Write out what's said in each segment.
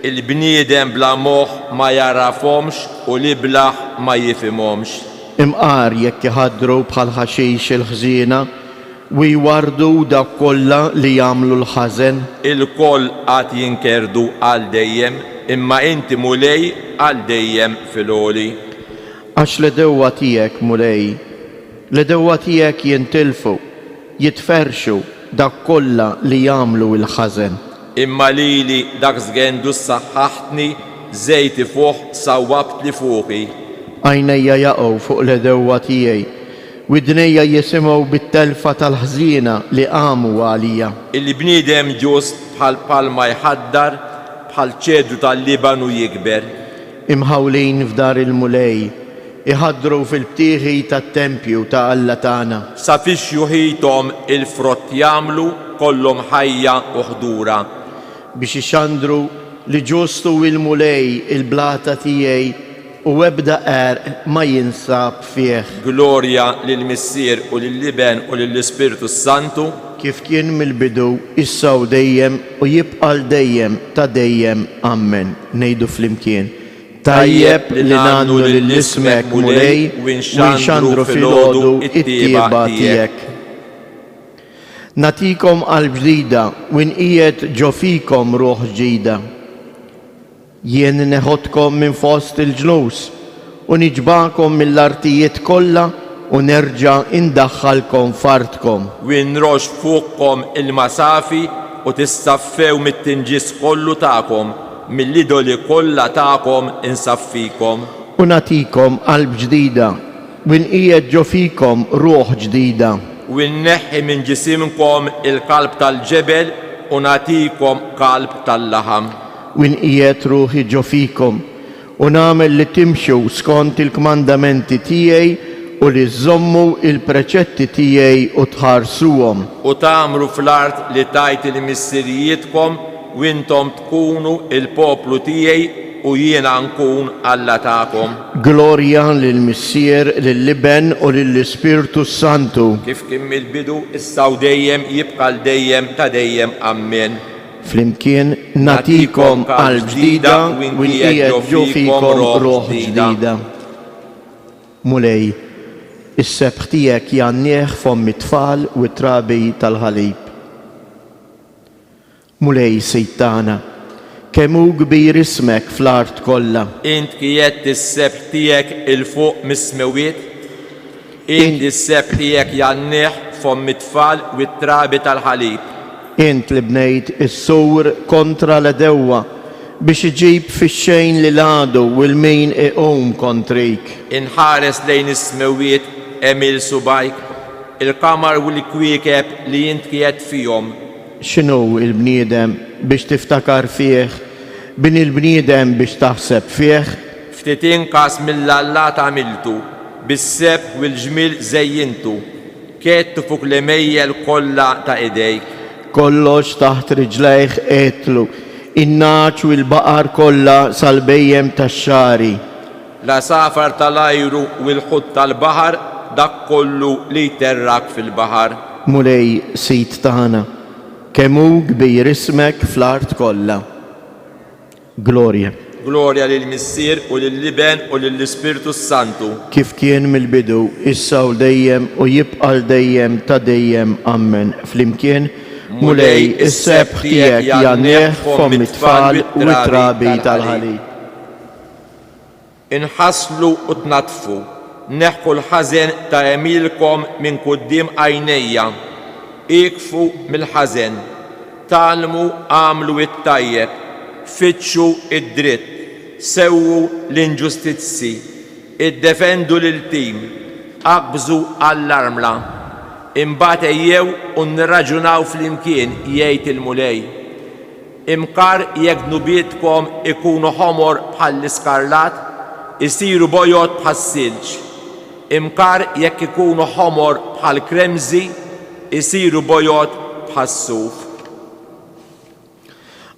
Il-bniedem bla moħ ma jarafhomx u li blaħ ma jifhimhomx. Imqar jekk iħaddru bħal ħaxix il-ħżiena u jwardu dak kollha li jagħmlu l-ħażen. Il-koll qatt jinkerdu għal dejjem, imma inti mulej għal dejjem fil-għoli. Għax l-dewwa tiegħek mulej, l-dewwa tiegħek jintilfu, jitferxu dak kollha li jagħmlu l-ħażen. Imma lili dak żgendu saħħaħtni, żejti fuq sawwabt li fuqi. Għajnejja jaqgħu fuq l-edewwa tiegħi, widnejja jisimgħu bit-telfa tal-ħżiena li qamu għalija. Il-bniedem ġust bħal palma jħaddar, bħal ċedru tal-Libanu jikber. Imħawlin f'dar il-mulej, iħaddru fil-btieħi tat-tempju ta' Alla tagħna. Sa fix juħitom il-frott jagħmlu kollhom ħajja u ħdura. Biex ixandru li ġustu il-mulej il-blata tiegħi u ebda ma jinsab fih. Glorja lill-Missier u lill-Liben u lill-Ispiritu Santu, kif kien mill-bidu, issa u dejjem u jibqal dejjem ta' dejjem. Amen. Nejdu flimkien. Tajjeb li nannu lill-ismek mulej u nxandru fil-ħodu it-tieba tiegħek. Natikom qalb ġdida u nqiegħed ġo fikom ruħ ġdida. Jien neħodkom minn fost il-ġnus u niġbakom mill-artijiet kollha u nerġa' indaħħalkom fartkom. U nrox fuqkom il-masafi u tissaffew mit-tinġis kollu tagħkom, mill-idoli kollha tagħkom insaffikom. U natikom qalb ġdida u nqiegħed ġo fikom ruħ ġdida. U nneħħi minn ġisimkom il-qalb tal-ġebel u natikom qalb tal-laħam. U nqiegħed ruħi ġo fikom u nagħmel li timxu skont il-kmandamenti tiegħi u li żommu il-preċetti tiegħi u tħarsuhom. U tagħmlu fl-art li tajt il-missirijietkom u intom tkunu il-poplu tiegħi u jiena nkun Alla tagħkom. Glorja lill-Missier, lill-Liben u lill-Ispiritu Santu. Kif kien mill-bidu, issa u dejjem jibqa' dejjem ta' dejjem. Amen. Flimkien natikom qalb ġdida u nqiegħed ġo fikom ruħ ġdida. Mulej, is-sebħ tiegħek jannieħ fomm it-tfal u t-trabi tal-ħalib. Mulej Sejtana, kemm hu kbir ismek fl-art kollha. Int qiegħed is-sebħ tiegħek il-fuq mis-smewiet. Int is-sebħ tiegħek jannieħ fomm it-tfal u t-trabi tal-ħalib. Int li bnejt is-sur kontra l-edewwa biex iġib fix-xejn li l-għadu u l-min iqum kontrik. Inħares lejn is-smewiet emil subajk, il-qamar u l-kwiekeb li int qiegħed fihom. X'inhu il-bniedem biex tiftakar fih, bin il-bniedem biex taħseb fih? Ftit inqas mill-Allat għamiltu, bis-sebħ u l-ġmiel żejjintu, kettu fuq l-emejjel kollha ta' idejk. Kollox taħt riġlejh qetlu, in-naċ u l-baqar kollha sal-bejjem tax-xari. La safar tal-ajru u l-ħut tal-baħar dak kollu li jterrak fil-baħar. Mulej Sit tagħna, kemm hu kbir ismek fl-art kollha. Glorja. Glorja lill-Missier u lill-Liben u lill-Ispiritu Santu. Kif kien mill-bidu, issa u dejjem u jibqa' dejjem ta' dejjem. Amen. Flimkien mulej is-sebħ tiegħek jannieħ fomm it-tfal u t-trabi tal-ħalib. Inħasslu u tnatfu, neħħu l-ħażen ta' emilkom minn quddiem għajnejja. Ikfu mill-ħażen, talmu għamlu it-tajjeb, fitxu id-dritt, sewwu l-inġustizzi, iddefendu lil-tim, aqbżu għall-armla. Imbagħad ejjew u nirraġunaw flimkien jgħid il-mulej. Imkar jekk nubietkom ikunu ħomor bħall-iskarlat, isiru bojot bħas-silġ. Imkar jekk ikunu ħomor bħall-kremżi, isiru bojot bħas-suf.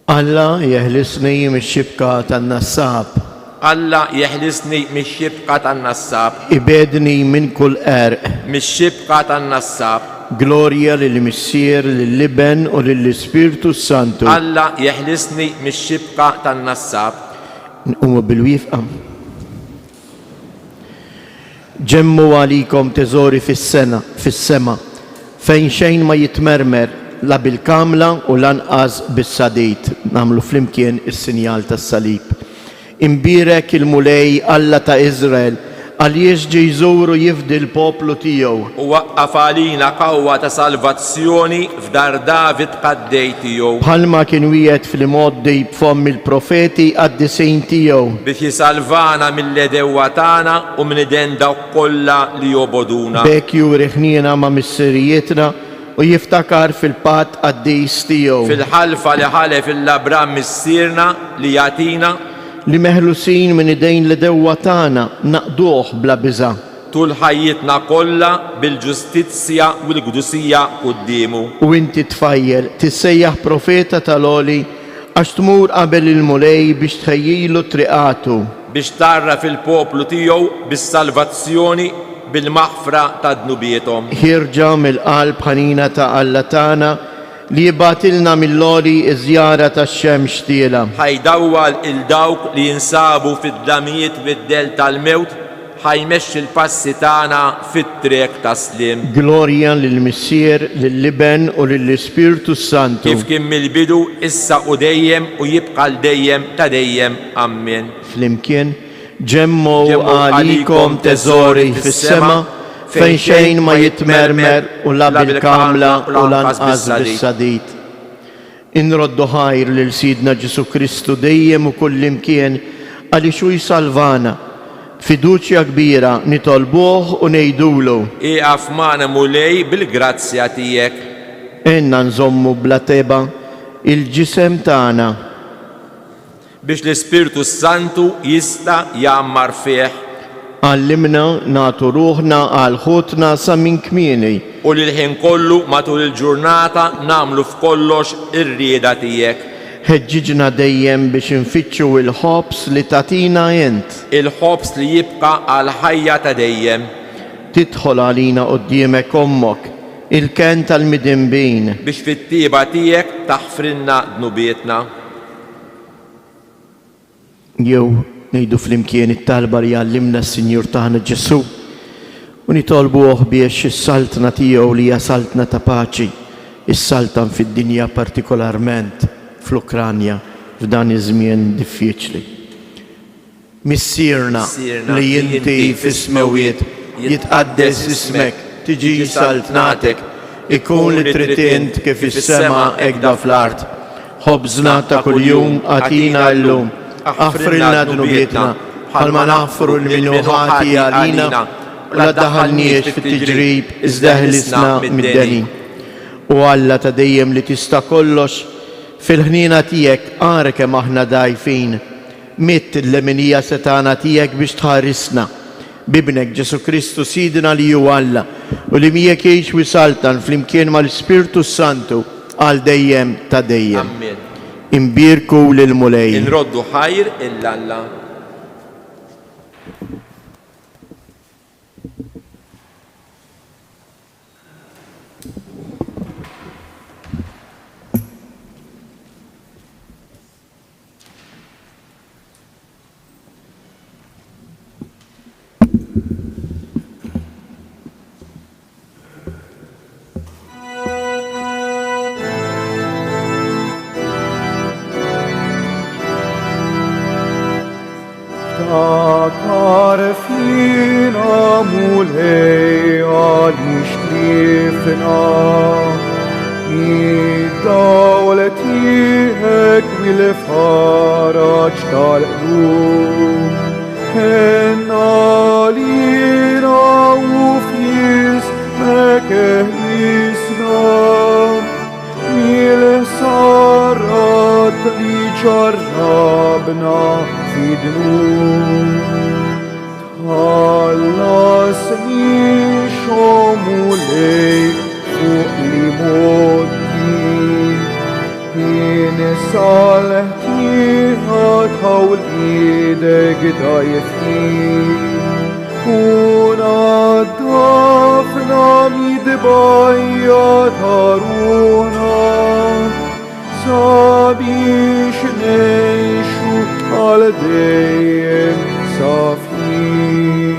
Alla jeħlisni mix-xibka tan-nassab. Alla jeħlisni mix-xibka tan-nassab. Ibedni minn kull erq. Mix-xibka tan-nassab. Glorja lill-Missier, lill-Liben u lill-Ispiritu Santu. Alla jeħlisni mix-xibka tan-nassab. Nqumu bil-wifqa. Ġemmu għalikom teżori fis-sema, fejn xejn ma jitmermer la bil-kamla u lanqas bis-sadit. Namlu flimkien is-sinjal tas-salib. Imbirek il-mulej Alla ta' Izrael għaliex ġej jżuru jifdi l-poplu tiegħu. U waqqaf għalina qawwa ta' salvazzjoni f'dar David qaddej tiegħu Bħalma kien wieħed fil-moddi b'fomm il-profeti għad-disejn tiegħu. biex jisalvana mill-edewwa tagħna u minn iden dawk kollha li joboduna. B'hekk juri ħniena ma' missirijietna u jiftakar fil-patt għad-dejs tiegħu. Fil-ħalfa li ħalef il-labram missierna li jagħtina Li meħlusin minn idejn l-dewwa tagħna naqduh bla biża'. tul ħajjitna kollha bil-ġustizzja u l-qdusija qudiemu. U inti tfajjel tissejjaħ profeta tal-oli għax tmur qabel il-mulej biex tħejjilu triqatu. Biex tarra fil-poplu tiegħu bis-salvazzjoni bil-maħfra ta' dnubietom. Ħirġa mill-qalb ħanina ta' Alla tagħna li jibatilna mill-loli iż-żjara tax-xemx tiela. ħajdawwal il-dawk li jinsabu fid-damijiet bid-del tal-mewt, ħajmexxi l-passi tagħna fit-triq tas-slim. Glorja lill-Missier, lill-Liben u lill-Ispirtu Santu. Kif kien mill-bidu, issa u dejjem u jibqa' l-dejjem ta' dejjem. Amen. Flimkien ġemmu għalikom teżori fis-sema fejn xejn ma jitmermer u la bil-kamla u lanqas bis-sadit. Inroddu ħajr lil Sidna Ġesu Kristu dejjem u kullimkien għaliex hu jsalvana. Fiduċja kbira nitolbuh u ngħidulu. Iqaf magħna mulej bil-grazzja tiegħek. Enna nżommu bla teba il-ġisem tagħna biex l-Ispirtu Santu jista' jgħammar fih. Għallimna nagħtu ruħna għal ħutna sa minn kmieni. U l-ħin kollu matul il-ġurnata nagħmlu f'kollox ir-rieda tiegħek. Ħeġġiġna dejjem biex infittxu il-ħobs li tatina ent. Il-ħobs li jibqa' għal ħajja ta' dejjem. Tidħol għalina quddiemek ommok, il-ken tal-midinbin. Biex fit-tieba tiegħek taħfrilna dnubietna. Jew ngħidu flimkien it-talba li għallimna s-Sinjur tagħna Ġesu u nitolbuh biex is-saltna tiegħu li hija saltna ta' paċi, is-saltan fid-dinja partikolarment fl-Ukranja f'dan iż-żmien diffiċli. Missierna li inti fis-smewiet jitqaddes ismek, tiġi saltnatek, ikun li trid int kif is-sema hekk da fl-art. Ħobżna ta' kuljum għatina llum, aħfrilna dnubietna bħalma naħfru l-minuħati għalina u la daħalniex fit-tiġrib iżda ħlisna mid-deni. U Alla ta' dejjem li tista' kollox fil-ħnina tiegħek ara kemm aħna dgħajfin, mitt il-leminija setana tiegħek biex tħarisna bibnek Ġesu Kristu Sidna li hu Alla u li miegħek jgħix wisaltan flimkien mal-Ispirtu Santu għal dejjem ta' dejjem. Amen. Imbirku lil-mulej. Inroddu ħajr il-Alla. Takar fina mulej għal-ixtrifna id-dawletijek bil-faraġ tal-qlub henna lina u f'jismek eħlisna mil-sarat li ġarrabna Tħallasni xomulej fuq li motti Jien salħtiħat ħawl idek dajfin Unadafna midbajja taruna sabiex nejxu għal dejjem safin.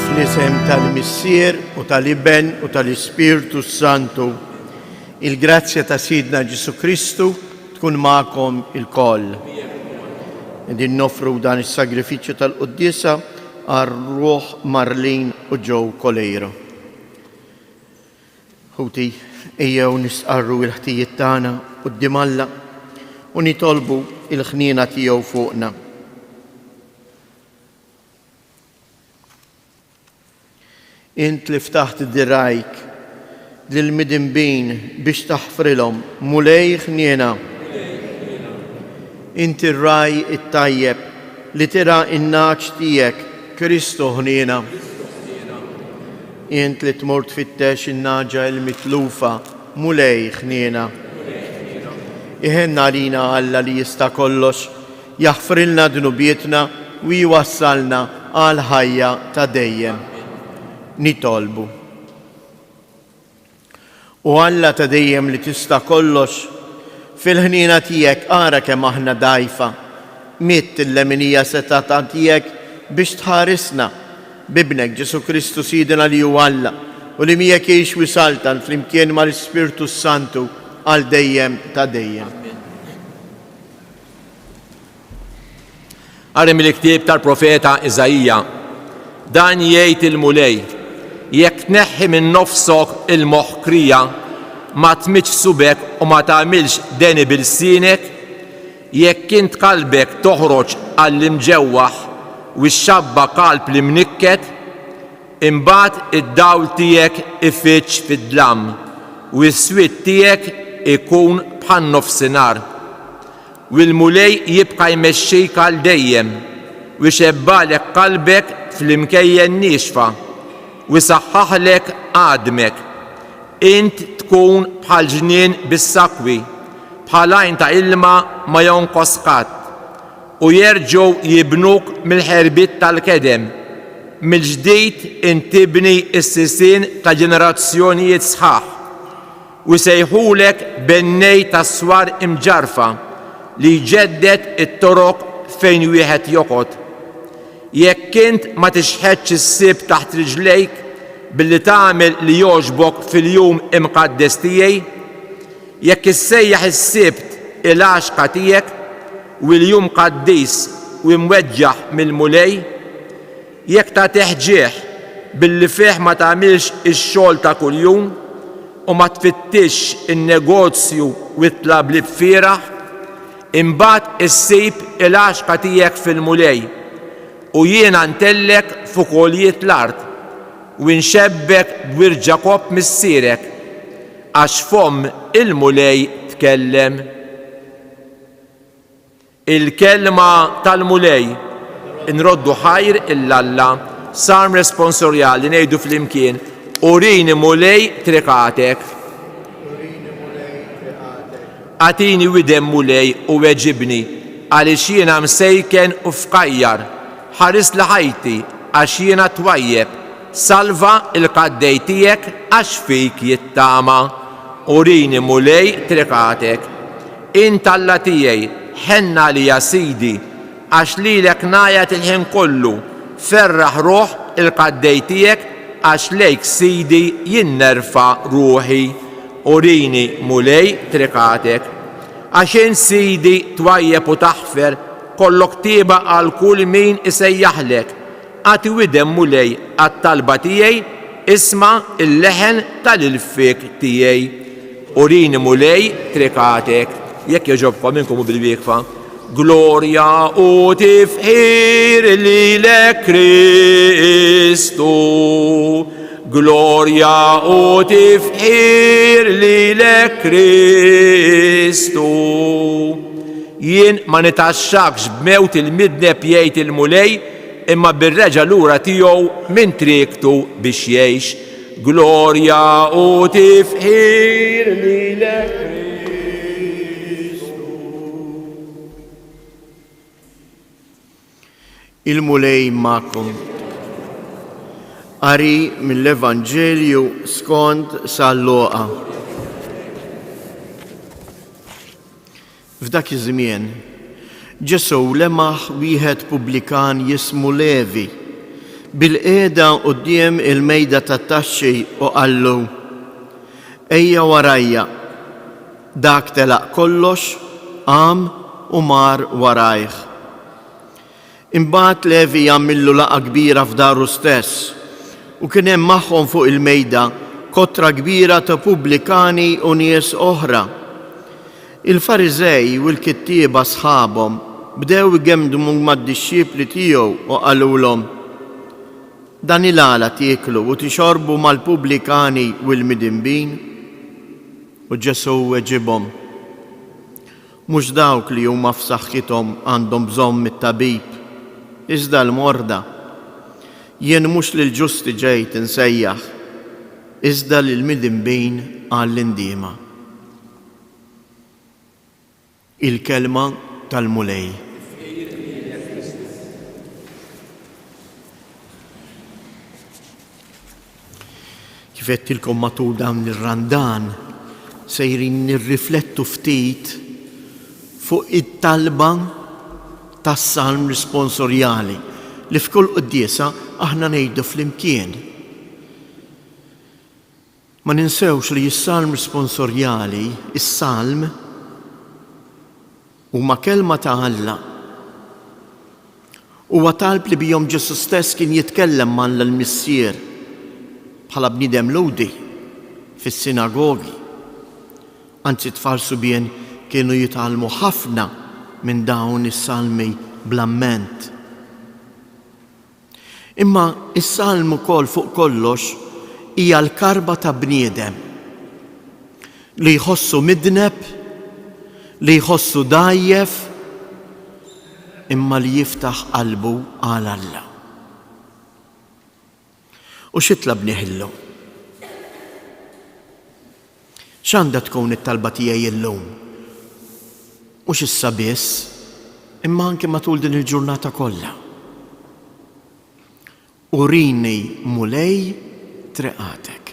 Fl-isem tal-Missier u tal-Iben u tal-Ispirtu Santu, il-grazzja ta' Sidna Ġesu Kristu tkun magħkom il-koll. Din nofru dan is-sagrifiċċju tal-Qudiesa għar-Ruħ Marlin u Joe Colero. Ħuti, ejjew nisqarru l-ħtijiet tagħna quddiem Alla u nitolbu il-ħniena tiegħu fuqna. Int li ftaħt dirajk lil-midinbin biex taħfrilhom mulej ħniena. Inti r-raj it-tajjeb li tira in-naċ tiegħek Kristu ħniena. Int li tmur tfittex in-naġa l-mitlufa mulej ħniena. Iħenna għalina Alla li jista' kollox jaħfrilna dnubietna u jwassalna għal ħajja ta' dejjem. Nitolbu. U Alla ta' dejjem li tista' kollox fil-ħniena tiegħek ara kemm aħna dajfa, mitt il-leminija seta' tiegħek biex tħarisna bibnek Ġesu Kristu Sidina li hu Alla u li miegħek jgħix wisaltan flimkien mal-Ispirtu Santu għal dejjem ta' dejjem. Għarri mill-ktieb tal-profeta Iżajija, dan jgħid il-mulej, jekk tneħħi minn nofsok il-moħħkrija, ma tmitx subek u ma tagħmilx deni bil-sinek, jekk int qalbek toħroġ għall-imġewwaħ u x-xabba qalb li mnikket, imbagħad id-dawl tiegħek ifittx fid-dlam u s-swit tiegħek ikun bħal nofsinhar. U l-mulej jibqa' jmexxik għal dejjem u jxebbalek qalbek fl-imkejjen nixfa u jsaħħaħlek għadmek. Int tkun bħal ġnien bis-sakwi, bħal għajn ta' ilma ma jonqos qatt u jerġgħu jibnuk mill-ħerbit tal-kedem. Mill-ġdid intibni s-sisien ta' ġenerazzjonijiet sħaħ u sejħulek bennej ta' swar imġarfa li jġeddet it-toroq fejn wieħed joqgħod. Jekk int ma tixħedx is-sib taħt rijlejk billi tagħmel li jogħġbok fil-jum imqaddes tiegħi, jekk issejjaħ is-sibt il-għaxqa tiegħek u l-jum qaddis u mweġġaħ mill-mulej, jekk ta' teħġieħ billi fih ma tagħmilx ix-xogħol ta' kuljum u ma tfittix in-negozju u tlab li bfieraħ, imbagħad issib il-għaxqa tiegħek fil-mulej u jiena ntellek fuq għoljiet l-art u nxebbek b'wirġa kopp missierek, għax fom il-mulej tkellem. Il-kelma tal-mulej inroddu ħajr il-Alla, sarm responsorjali ngħidu flimkien, urini mulej trikatek. Għatini widem mulej u weġibni, għaliex jiena msejken u fqajjar, ħaris li ħajti għax jiena twajjeb, salva il-qaddej tiegħek għax fik jittama, urini mulej trikatek. Int Alla tiegħi ħenna li ja Sidi, għax lilek ngħajat il-ħin kollu, ferraħ ruħ il-qaddej tiegħek għax lejk Sidi jinnerfa ruħi, urini mulej trikatek. Għax in Sidi twajjeb u taħfer, kollok tieba għal kull min isejjaħlek, għati widem mulej għat-talba tiegħi, isma' il-leħen tal-ilfik tiegħi. Urini mulej trikatek. Jekk jogħġobkom minnkom u bil-wieqfa. Glorja u tifħir lilek Kristu. Glorja u tifħir lilek Kristu. Jien ma nitaxxakx b'mewt il-midneb jgħid il-mulej, imma bir-reġa lura tiegħu minn triektu biex jgħix. Glorja u tifħir lilek Kristu. Il-mulej magħkom. Qari mill-Evanġelju skont San Luqa. F'dak iż-żmien Ġesu lemaħ wieħed pubblikan jismu Levi bil-qiegħda quddiem il-mejda tat-taxxi u qallu: Ejja warajja. Dak telaq kollox, qam u mar warajh. Imbagħad Levi jagħmillu laqgħa kbira f'daru stess u kien hemm magħhom fuq il-mejda kotra kbira ta' pubblikani u nies oħra. Il-Fariżej u l-kittieba sħabhom bdew igemdmu mad-dixxiepli tiegħu u qalulhom: dan il-għala tieklu u tixorbu mal-pubblikani u l-midinbin? U Ġesu weġibhom: mhux dawk li huma f'saħħithom għandhom bżonn mit-tabib, iżda l-morda. Jien mhux lill-ġusti ġejt insejjaħ, iżda lill-midinbin għall-indiema. Il-kelma tal-mulej. Kif għedtilkom matul dawn ir-randan sejrin nirriflettu ftit fuq it-talba tas-salm risponsorjali li f'kull quddiesa aħna ngħidu flimkien. Ma ninsewx li s-salm risponsorjali, is-salm, huma kelma ta' Alla. Huwa talb li bihom Ġesu stess kien jitkellem mal l-missier bħala bniedem ludi fis-sinagogi. Anzi tfalsu bien kienu jitgħallmu ħafna minn dawn is-salmi bl-amment. Imma is-salm ukoll fuq kollox hija l-karba ta' bniedem li jħossu midneb, li jħossu dajjef, imma li jiftaħ qalbu għal Alla. U xitlab nieħillu? X'għandha tkun it-talba tiegħi llum? Mhux issa biss, imma anke matul din il-ġurnata kollha. Urini mulej treqatek.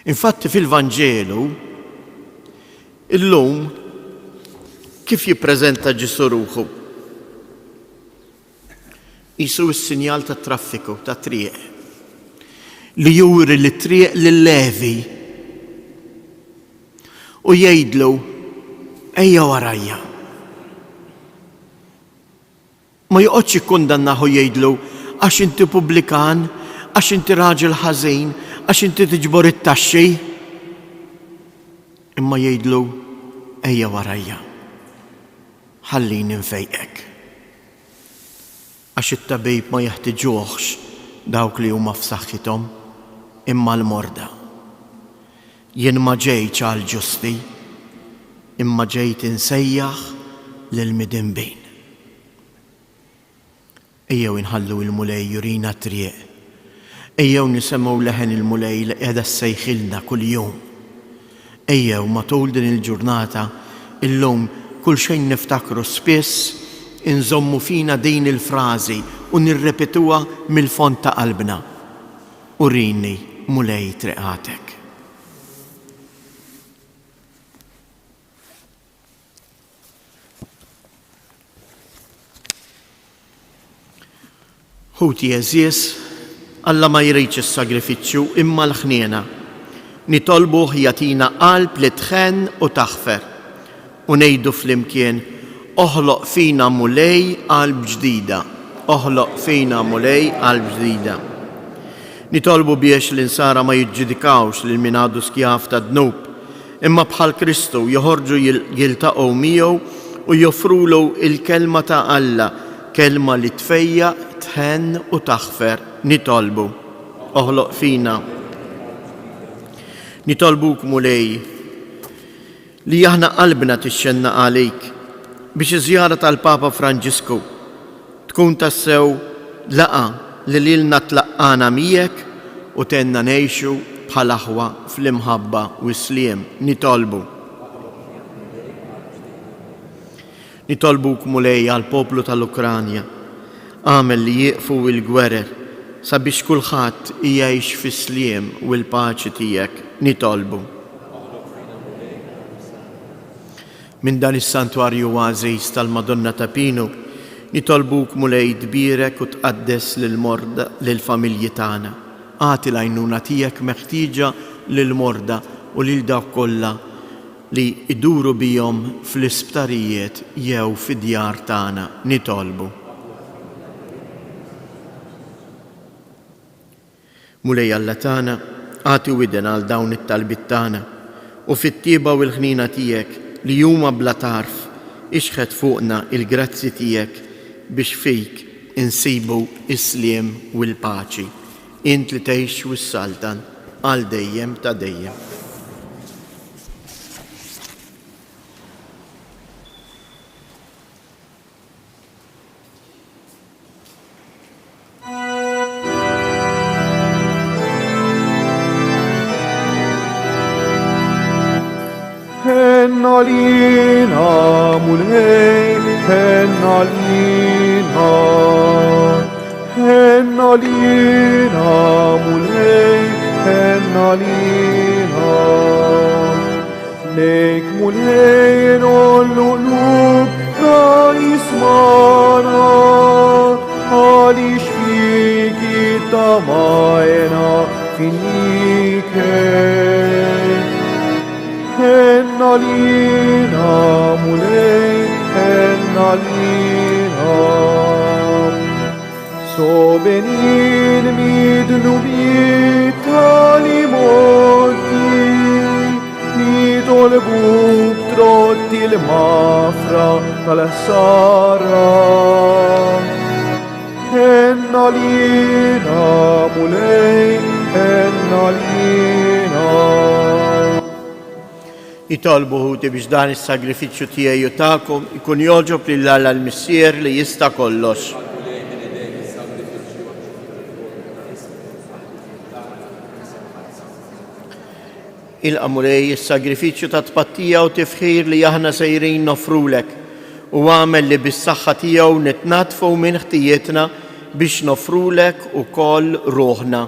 Infatti fil-Vanġelu illum kif jippreżenta Ġesu ruħu? Qisu s-sinjal tat traffiku ta' triq li juri li triq lil Levi u jgħidlu ejja warajja. Ma joqgħodx ikkundannaħu jgħidlu għax inti pubblikan, għax inti raġel ħażin, għax inti tiġbor it-taxxi. Imma jgħidlu ejja warajja, ħallini nfejqek. Għax it-tabib ma jeħtieġuhx dawk li huma f'saħħithom, imma l-morda. Jien ma ġejtx għal ġusti, imma ġejt insejjaħ lill-midinbin. Ejjew inħallu il-mulej jurina triq. Ejjew nisemgħu leħen il-mulej li qiegħda ssejħilna kuljum. Ejjew matul din il-ġurnata illum kull xejn niftakru spiss inżommu fina din il-frażi u nirrepetuha mill-fond ta' qalbna. Urini mulej treqatek. Ħuti eżies, Alla ma jridx is-sagrifiċċju imma l-ħniena. Nitolbuh jagħtina qalb li tħenn u taħfer. U ngħidu flimkien oħloq fina mulej qalb ġdida. Oħloq fina mulej qalb ġdida. Nitolbu biex l-insara ma jiġġudikawx lil min għadu skjaf ta' dnub, imma bħal Kristu joħorġu jiltaqgħu miegħu u joffrulu il-kelma ta' Alla, kelma li tfejja, tħenn u taħfer. Nitolbu oħloq fina. Nitolbuk mulej li aħna qalbna tixxenna għalik biex iż-żjara tal-Papa Franġisku tkun tassew laqa li lilna tlaqqana miegħek u tenna ngħixu bħal aħwa fl-imħabba u s-sliem. Nitolbu. Nitolbuk mulej għal poplu tal-Ukranja għamel li jieqfu il-gwerer sabiex kulħadd jgħix fis-sliem u l-paċi tiegħek. Nitolbu. Minn dan is-santwarju għażiż tal-Madonna ta' Pinu, nitolbuk mulej tbierek u tqaddes lill-morda lill-familji tagħna. Għati l-għajnuna tiegħek meħtieġa lill-morda u lil dawk kollha li iduru bijom fl-isptarijiet jew fid-djar tagħna nitolbu. Mulej Alla tagħna, għati widen għal dawn it-talbit tagħna u fit-tieba u l-ħnina tiegħek li huma bla tarf ixħed fuqna il-grazzi tiegħek biex fik insibu is-sliem u l-paċi. Int li tgħix u s-saltan għal dejjem ta' dejjem. Hennalina mulej, hennalina, hennalina mulej, hennalina. Lejk mulej nollulub na ismana, għalix fiki tamajna finike. Hennalina mulej, hennalina. So benin midnubit tali molti, nitolbu trotti l-mafra tal-sara. Hennalina mulej, hennalina. Itolbu ħuti biex dan is-sagrifiċċju tiegħi u tagħkom ikun joġob lil Alla l-Missier li jista' kollox. Il-qamulej is-sagrifiċċju ta' tpattija u tifħir li aħna sejrin nofrulek u għamel li bis-saħħa tiegħu nitnatfu minn ħtijietna biex nofrulek ukoll ruħna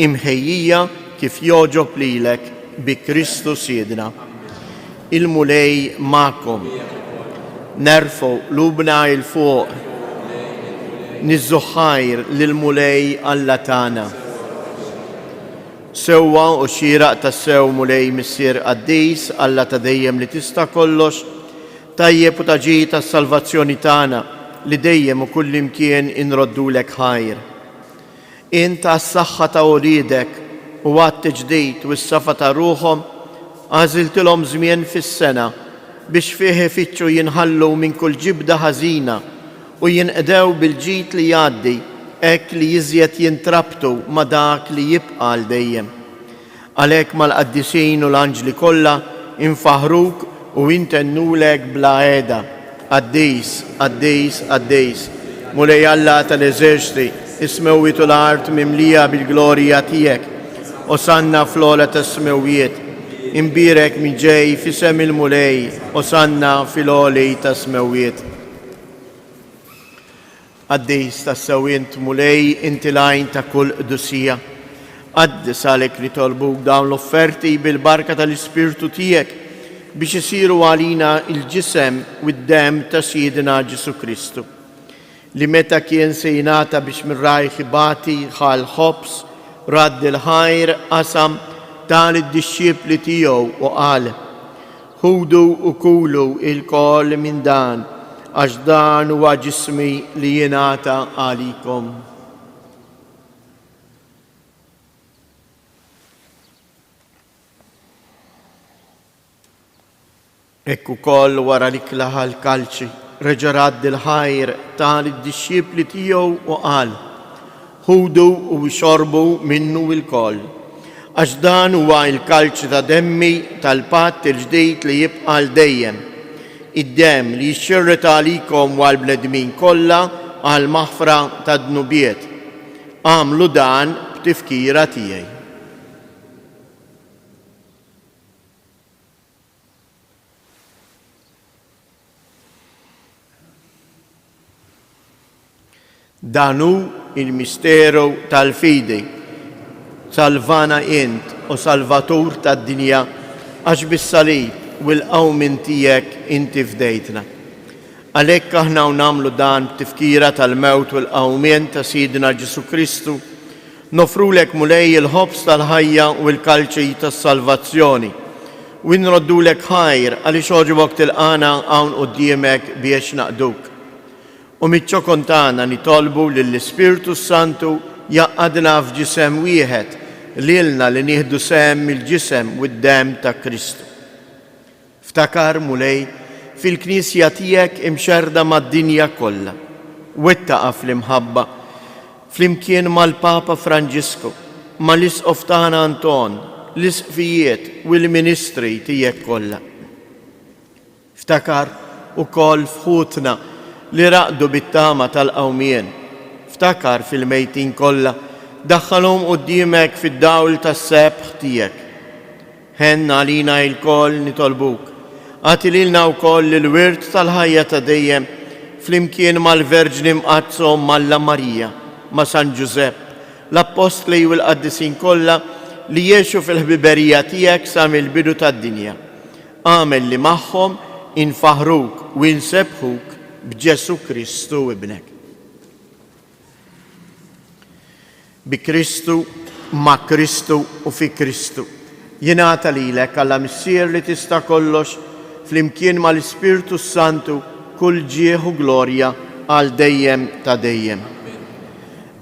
imħejjija kif joġob lilek bi Kristu Siedna. Il-mulej ma'kom, nerfu lubna il-fuq, nizzuħajr lil-mulej Alla tagħna. Sewwa u xieraq ta' sew mulej Missier Qaddis Alla ta' dejjem li tista' kollox, tajjeb u taġi tas-salvazzjoni tagħna li dejjem u kull imkien inroddulek ħajr. Inta s-saħħa ta' wliedek u għat-tiġdid u s-safa ta' ruħhom għażiltilhom żmien fis-sena biex fih ifittxu jinħallu minn kull ġibda ħażina u jinqdew bil-ġid li jgħaddi hekk li jiżjed jintrabtu ma' dak li jibqa' għal dejjem. Għalhekk mal-qaddisin u l-anġli kollha infaħruk u intennulek bla għeda. Qaddis, qaddis, qaddis, mulej Alla tal-eżerċti, is-smewwiet u l-art mimlija bil-glorja tiegħek, osanna fl-ogħla tas-smewwiet. Imbirek min ġej fisem il-mulej, osanna fil-oli ta' smewwiet. Qaddis ta' sewwint mulej inti lajn ta' kull qdusija. Qaddis għalek li tolbuk dawn l-offerti bil-barka tal-Ispirtu tiegħek biex isiru għalina il-ġisem u d-dem ta' Siedna Ġesu Kristu. Li meta kien se jingħata biex mir-rajħ ibati ħal ħobs, radd il-ħajr qasam tal-disċipli tiegħu u qal: ħudu u kulu il-kol minn dan, għax dan huwa ġismi li jingħata għalikom. Hekk ukoll wara li klaħa l-kalċi reġa' radd il-ħajr tal-disċipli tiegħu u qal: ħudu u xorbu minnu il-kol, għax dan huwa il-kalċi ta' demmi tal-patt il-ġdid li jibqa' l dejjem. Id-dem li jxirret għalikom għal bnedmin kollha għal maħfra ta' dnubiet. Għamlu dan b'tifkira tiegħi. Danu il-misteru tal-fidi. Salvana int u salvatur tad-dinja għax bis-salib u l-qawmin tiegħek inti fdejtna. Għalhekk aħna nagħmlu dan b'tifkira tal-mewt u l-qawmien ta' Siedna Ġesu Kristu, nofrulek mulej il-ħobs tal-ħajja u l-kalċi tas-salvazzjoni u nroddu lek ħajr għaliex oġobok tilqana hawn quddiemek biex naqduk. U miċ-ċokon tagħna nitolbu lill-Ispirtu Santu jaqadna f'ġisem wieħed lilna li nieħdu sehem il-ġisem u d-dem ta' Kristu. Ftakar mulej fil-Knisja tiegħek imxerda mad-dinja kollha. Wettaqa fl-imħabba flimkien mal-Papa Franġisku, mal-Isqof tagħna Anton, l-isqfijiet u l-ministri tiegħek kollha. Ftakar ukoll fħutna li raqdu bit-tama tal-qawmien. Ftakar fil-mejtin kollha, daħħalhom quddiemek fid-dawl tas-sebħ tiegħek. Ħenna għalina l-koll nitolbuk. Għati lilna wkoll il-wirt tal-ħajja ta' dejjem flimkien mal-Verġni mqazzhom Malla Marija, ma' San Ġusepp, l-Apostli u l-Qaddisin kollha li jgħixu fil-ħbiberija tiegħek sa mill-bidu tad-dinja. Għamel li magħhom infaħruk u insebħuk b'Ġesu Kristu ibnek. Bi Kristu, ma' Kristu u fi Kristu. Jingħata lilek Alla Missier li tista' kollox flimkien mal-Ispirtu Santu kull ġieħ u glorja għal dejjem ta' dejjem.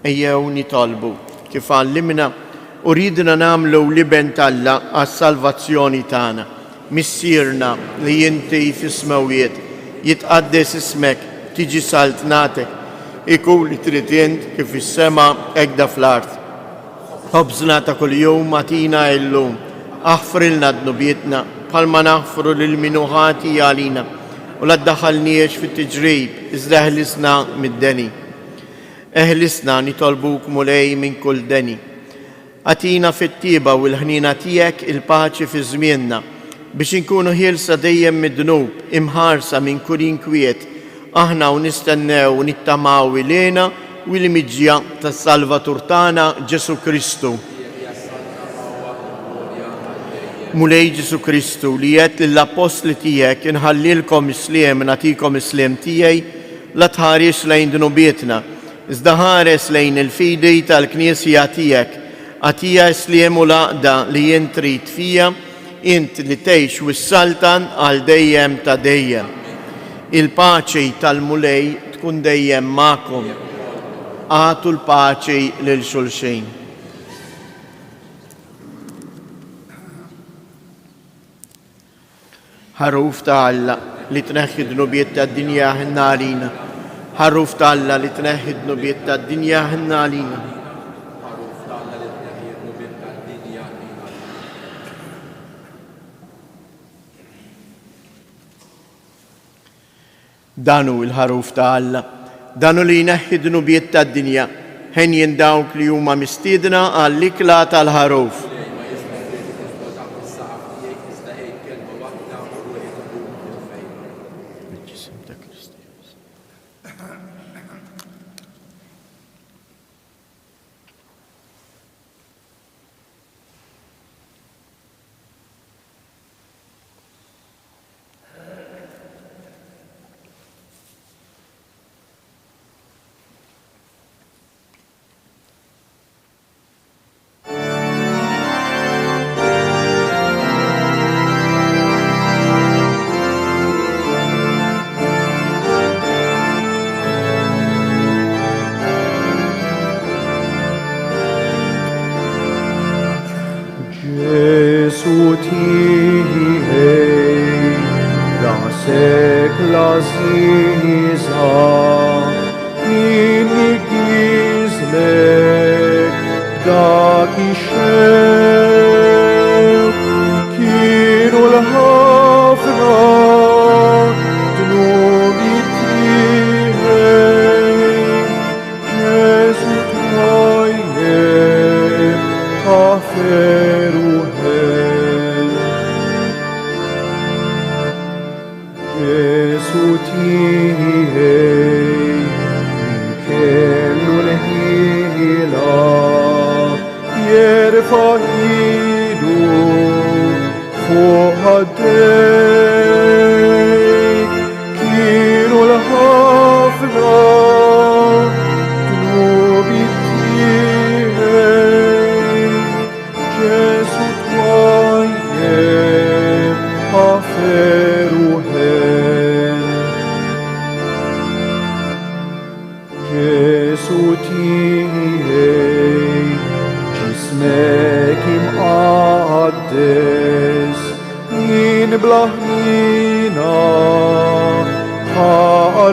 Ejjew nitolbu kif għallimna u ridna nagħmlu liben Alla għas-salvazzjoni tagħna. Missierna li inti fis-smawiet jitqaddes ismek, tiġi saltnatek, ikun li trid int kif is-sema hekk da fl-art. Ħobżna ta' kuljum atina llum, aħfrilna d-nubietna bħalma naħfru lil minuħati għalina u la ddaħħalniex fit-tiġrib iżda eħlisna mid-deni. Eħlisna nitolbuk mulej minn kull deni. Atina fit-tiba u l-ħnina tiegħek il-paċi fi żmienna biex inkunu ħielsa dejjem mid-dnub imħarsa minn kull inkwiet aħna u nistennew u nittamaw ilena u l-miġja tas-Salvatur tagħna Ġesu Kristu. Mulej Ġesu Kristu li jgħid lill-Apostli tiegħek inħallilkom isliem nagħtikom isliem tiegħi la tħares lejn dnubietna, iżda ħares lejn il-fidi tal-Knisja tiegħek, għatija isliem u laqda li jien trid fija, int li tgħix wis-saltan għal dejjem ta' dejjem. Il-paċi tal-mulej tkun dejjem magħkom. Għatu l-paċi lil xulxin. Ħarruf ta' Alla li tneħħi d-nubiet tad-dinja ħinna għalina. Ħarruf ta' Alla li tneħħi d-nubiet tad-dinja ħinna għalina. Danu il-ħaruf ta' Alla, danu li jneħħi d-nubiet tad-dinja, ħen jindawk li huma mistiedna għall-ikla tal-ħaruf.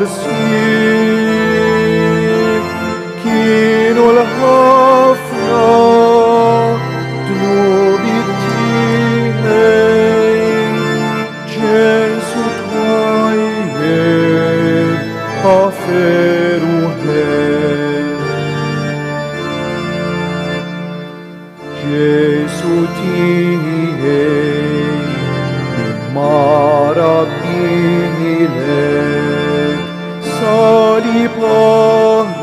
marsib kienu l-ħafna dnubi tiegħi Ġesu twajjeb ħaferu Ġesu tiegħi mara bilek sali paħrax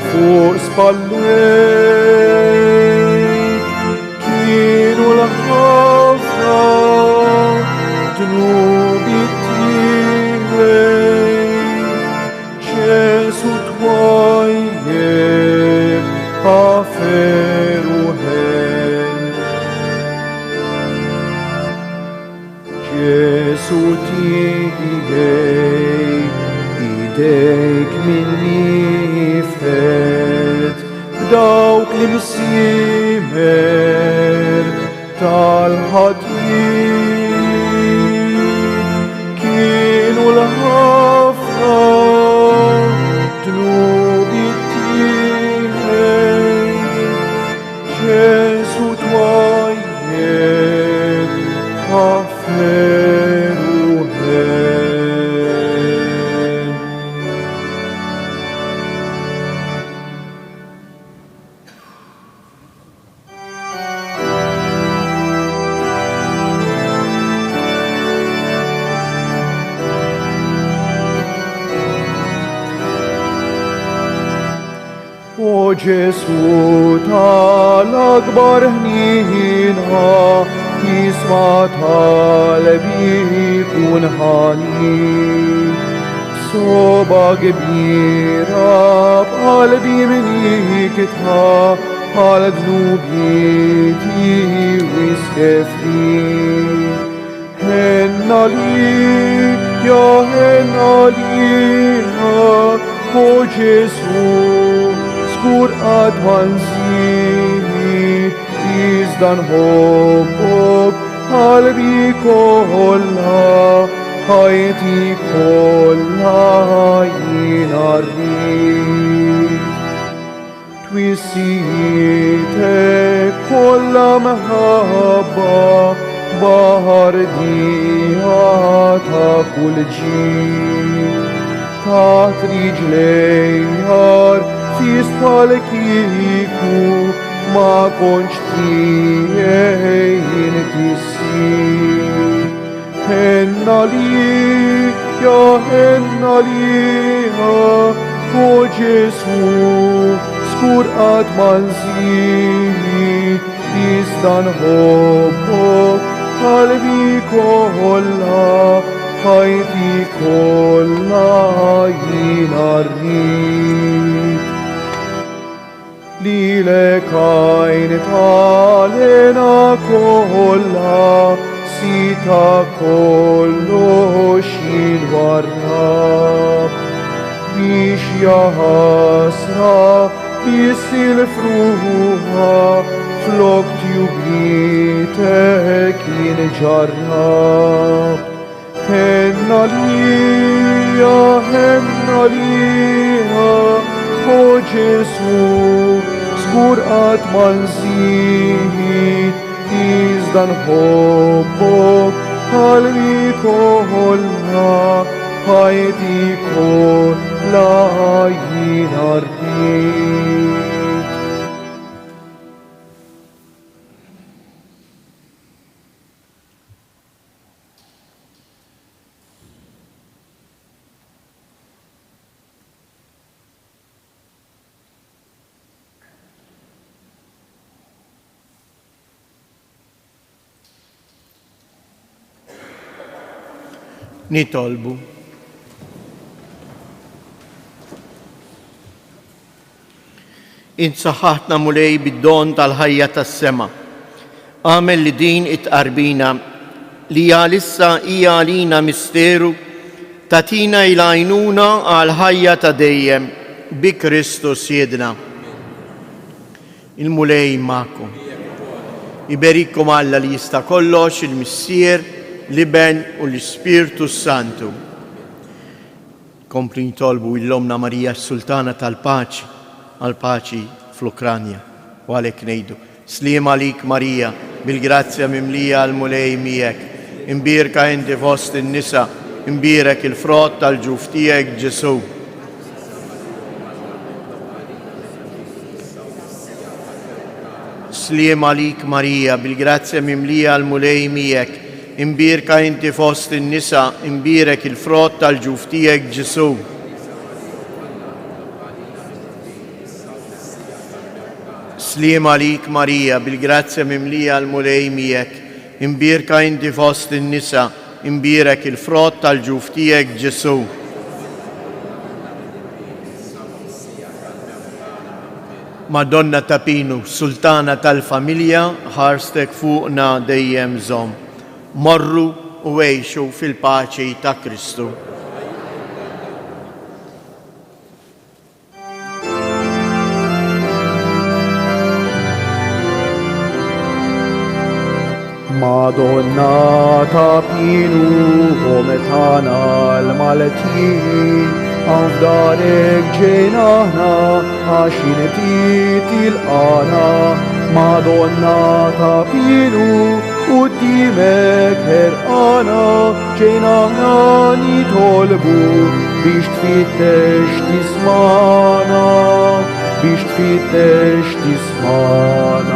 fuq spallek kienu l-ħafna dnubi tiegħi Ġesu twajjeb ħaferu Ġesu tiegħi idejk minni fed b'dawk l-imsiemer tal-ħaddiem kienu l-ħafna dnubi tiegħi Ġesu twajjeb ħaferu O Ġesu tal-akbar ħnina jisma talbi kun ħanin b'soba kbira b'qalbi minikitha għal dnubieti wiskefli Henna li, ja henna li, o Ġesu skur għad manżini iżda nħobbok qalbi kollha ħajti kollha jiena rrid Twissietek kollha meħabba baħar dija ta' kull ġid taħt riġlejjar fis bħal-kiku ma konċ tiegħi tissir. Henna li, ja henna li, o Ġesu, skur qatt ma nżid, iżda nħobbok qalbi kollha, ħajti kollha jiena rrid. Lilek għajn talena kollha, sita kollox jinwarrab. Biex jaħasra jissil fruħa, flok tjublietek jinġarrab. Henna lija, o Ġesu, skur qatt ma nżid, iżda nħobbok qalbi kollha, ħajti kollha jiena rrid. Nitolbu. Insaħħatna mulej bid-don tal-ħajja tas-sema. Għamel li din it-qarbina li għalissa hija għalina misteru tatina il-għajnuna għal ħajja ta' dejjem bi Kristus jedna. Il-mulej ma'kom. Iberikom Alla li jista' kollox, il-Missier, l-Iben u l-Ispirtu Santu. Komplu jitolbu l-Omna Marija s-Sultana tal-Paċi, għal-paċi fl-Ukranja. U għalek nejdu, Slim għalik Marija, bil-grazzja mimlija għal-mulej mijek, imbirka inti fost in-nisa, imbirek il-frott tal-ġuf tijek Ġesu. Slim għalik Marija, bil-grazzja mimlija għal-mulej mijek, imbirka inti fost in-nisa, imbirek il-frott tal-ġuf tijek Ġesu. Slim għalik Marija, bil-grazzja mimlija għal-mulej mijek, imbirka inti fost in-nisa, imbirek il-frott tal-ġuf tijek Ġesu. Madonna ta' Pinu, Sultana tal-Familja, ħarstek fuqna dejjem żomm. Morru u għejxu fil-paċi ta' Kristu. Madonna ta' Pinu, Hometana l-Maltin, għafdarek ġejnaħna, għaxinetit il-qana. Madonna ta' Pinu, u timek herqana, ġejnaħna nitolbu, biex tfittex tismana, biex tfittex tismana.